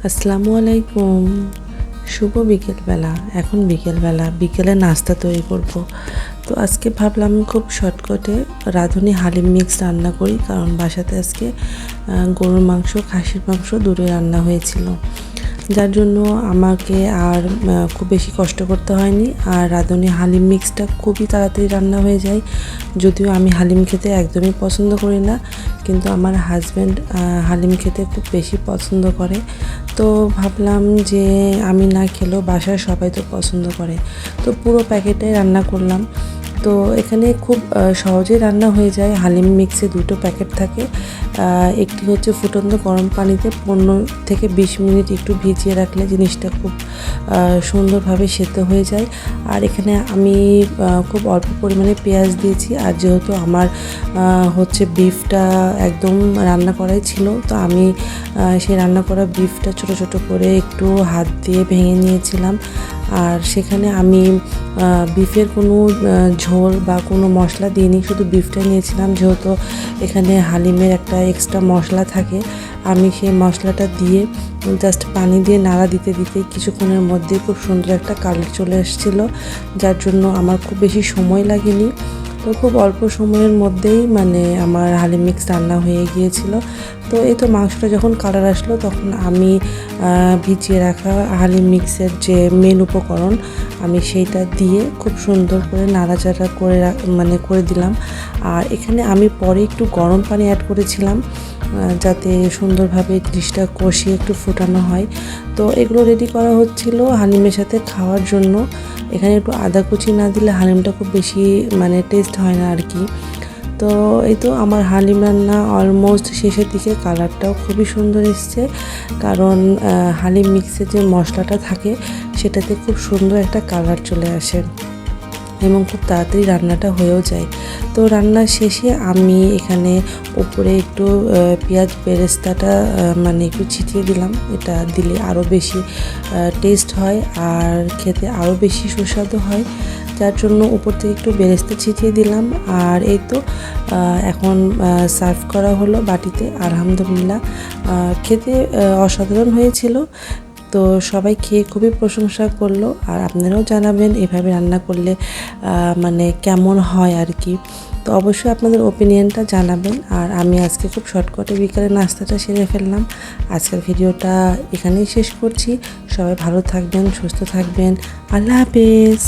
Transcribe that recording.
আসসালামু আলাইকুম। শুভ বিকেলবেলা। এখন বিকেলে নাস্তা তৈরি করব। তো আজকে ভাবলাম খুব শর্টকাটে রাঁধুনি হালিম মিক্স রান্না করি, কারণ বাসাতে আজকে গরুর মাংস, খাসির মাংস দুটোই রান্না হয়েছিল, যার জন্য আমাকে আর খুব বেশি কষ্ট করতে হয়নি। আর রাঁধুনি হালিম মিক্সটা খুবই তাড়াতাড়ি রান্না হয়ে যায়। যদিও আমি হালিম খেতে একদমই পছন্দ করি না, কিন্তু আমার হাজব্যান্ড হালিম খেতে খুব বেশি পছন্দ করে। তো ভাবলাম যে আমি না খেলেও বাসার সবাই তো পছন্দ করে, তো পুরো প্যাকেটে রান্না করলাম। তো এখানে খুব সহজেই রান্না হয়ে যায়। হালিম মিক্সে দুটো প্যাকেট থাকে। একটি হচ্ছে ফুটন্ত গরম পানিতে 15 থেকে 20 মিনিট একটু ভিজিয়ে রাখলে জিনিসটা খুব সুন্দরভাবে সেদ্ধ হয়ে যায়। আর এখানে আমি খুব অল্প পরিমাণে পেঁয়াজ দিয়েছি। আর যেহেতু আমার হচ্ছে বিফটা একদম রান্না করাই ছিল, তো আমি সেই রান্না করা বিফটা ছোট ছোট করে একটু হাত দিয়ে ভেঙে নিয়েছিলাম। আর সেখানে আমি বিফের কোনো ঝোল বা কোনো মশলা দিইনি, শুধু বিফটা নিয়েছিলাম। যেহেতু এখানে হালিমের একটা এক্সট্রা মশলা থাকে, আমি সেই মশলাটা দিয়ে জাস্ট পানি দিয়ে নাড়া দিতে দিতে কিছুক্ষণের মধ্যে খুব সুন্দর একটা কালার চলে এসেছিলো, যার জন্য আমার খুব বেশি সময় লাগেনি। তো খুব অল্প সময়ের মধ্যেই আমার হালিম মিক্স রান্না হয়ে গিয়েছিল। তো এই তো মাংসটা যখন কালার আসলো, তখন আমি ভিজিয়ে রাখা হালিম মিক্সের যে মেন উপকরণ, আমি সেইটা দিয়ে খুব সুন্দর করে নাড়াচাড়া করে করে দিলাম। আর এখানে আমি পরে একটু গরম পানি অ্যাড করেছিলাম, যাতে সুন্দরভাবে জিনিসটা কষিয়ে একটু ফোটানো হয়। তো এগুলো রেডি করা হচ্ছিল হালিমের সাথে খাওয়ার জন্য। এখানে একটু আদা কুচি না দিলে হালিমটা খুব বেশি টেস্ট হয় না আর কি। তো এই তো আমার হালিম রান্না অলমোস্ট শেষের দিকে। কালারটাও খুবই সুন্দর এসছে, কারণ হালিম মিক্সের যে মশলাটা থাকে সেটাতে খুব সুন্দর একটা কালার চলে আসে এবং খুব তাড়াতাড়ি রান্নাটা হয়েও যায়। তো রান্নার শেষে আমি এখানে উপরে একটু পেঁয়াজ বেরেস্তাটা একটু ছিটিয়ে দিলাম। এটা দিলে আরও বেশি টেস্ট হয় আর খেতে আরও বেশি সুস্বাদু হয়, যার জন্য উপর থেকে একটু বেরেস্তা ছিটিয়ে দিলাম। আর এই তো এখন সার্ভ করা হলো বাটিতে। আলহামদুলিল্লাহ, খেতে অসাধারণ হয়েছিল। তো সবাই খেয়ে খুবই প্রশংসা করলো। আর আপনারাও জানাবেন এভাবে রান্না করলে কেমন হয় আর কি। তো অবশ্যই আপনাদের ওপিনিয়নটা জানাবেন। আর আমি আজকে খুব শর্টকাটে বিকালে নাস্তাটা সেরে ফেললাম। আজকের ভিডিওটা এখানেই শেষ করছি। সবাই ভালো থাকবেন, সুস্থ থাকবেন। আল্লাহ হাফেজ।